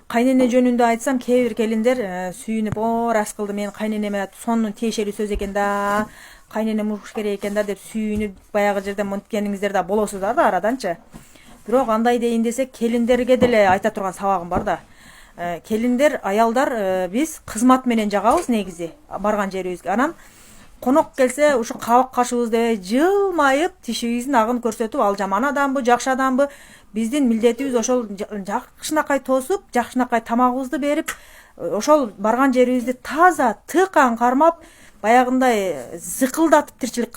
Кайнене жөнүндө айтсам, кээ бир келиндер сүйүнүп, "О, рас кылды, мен кайненеме сонун тиешелүү сөз экен да. Кайнене муш керек экен да" деп сүйүнүп баягы жерде монткениңиздер да болосуздар да араданчы. Бирок андай дейин десек, келиндерге деле айта турган сабагым бар да. Келиндер, аялдар биз кызмат менен жагабыз негизи барган жерибизге. Анан конок келсе, ушу кабак кашыбызды жылмайып, тишибиздин агын көрсөтүп, ал жаман адамбы, жакшы адамбы, биздин милдетибиз ошол жакшынакай тосуп, жакшынакай тамагыбызды берип, ошол барган жерибизди таза, тыкан кармап, баягындай зыкылдатып тирчилик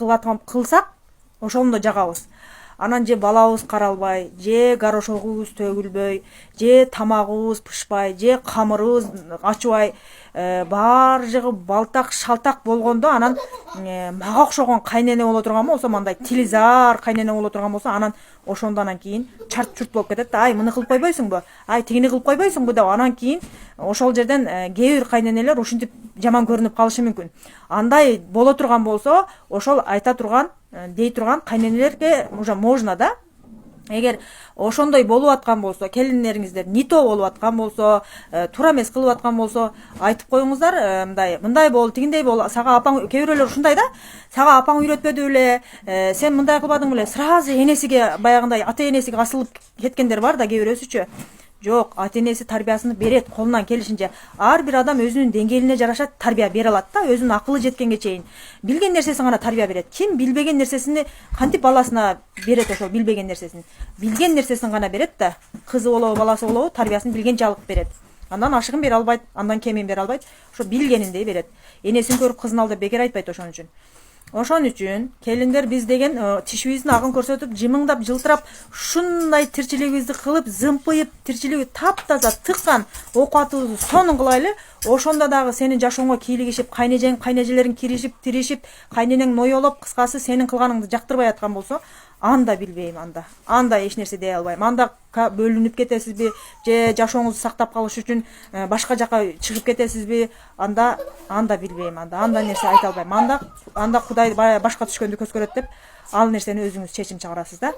кылсак, ошондо жагабыз. Анан же балабыз каралбай, же горошогубуз төгүлбөй, же тамагыбыз пышпай, же камырыбыз ачыбай, баары жыгы балтак шалтак болгондо, анан мага окшогон кайнене боло турган болсо, мындай тилизар кайнене боло турган болсо, анан ошондо анан кийин чарт чурт болуп кетет да. Ай, муну кылып койбойсуңбу? Ай, тигини кылып койбойсуңбу деп анан кийин ошол жерден кээ бир кайненелер ушинтип жаман көрүнүп калышы мүмкүн. Андай боло турган болсо, ошол айта турган, дей турган кайненелерге уже можно да. Эгер ошондой болуп аткан болсо, келиндериңиздер не то болуп аткан болсо, туура эмес кылып аткан болсо, айтып коюңуздар, мындай бол, тигиндей бол. Сага апаң, кээ бирөөлөр ушундай да, сага апаң үйрөтпөдү беле, сен мындай кылбадың беле, сразу энесиге, баягындай ата энесиге асылып кеткендер бар да кээ бирөөсүчү. Жок, ата энеси тарбиясын берет колунан келишинче. Ар бир адам өзүнүн деңгээлине жараша тарбия бере алат да, өзүнүн акылы жеткенге чейин. Билген нерсесин гана тарбия берет. Ким билбеген нерсесин кантип баласына берет, ошол билбеген нерсесин. Билген нерсесин гана берет да. Кызы болобу, баласы болобу, тарбиясын билгенче алып берет. Андан ашыгын бере албайт, андан кемин бере албайт. Ошо билгениндей берет. Энесин көрүп кызын ал деп бекер айтпайт ошон үчүн. Ошон үчүн келиндер биз деген тишибиздин агын көрсөтүп, жымыңдап, жылтырап, ушундай тирчилигибизди кылып, зымпыйып, тирчилиги таптаза, тыккан оокатыбызды сонун кылайлы. Ошондо дагы сенин жашооңо кийлигишип, кайнежең, кайнежелериң киришип, тиришип, кайненең ноёлоп, кыскасы сенин кылганыңды жактырбай аткан болсо, анда билбейм, анда эч нерсе дей албайм. Анда бөлүнүп кетесизби, же жашооңузду сактап калыш үчүн башка жака чыгып кетесизби, анда билбейм, анда нерсе айта албайм. Анда Кудай башка түшкөндү көз көрөт деп, ал нерсени өзүңүз чечим чыгарасыз да.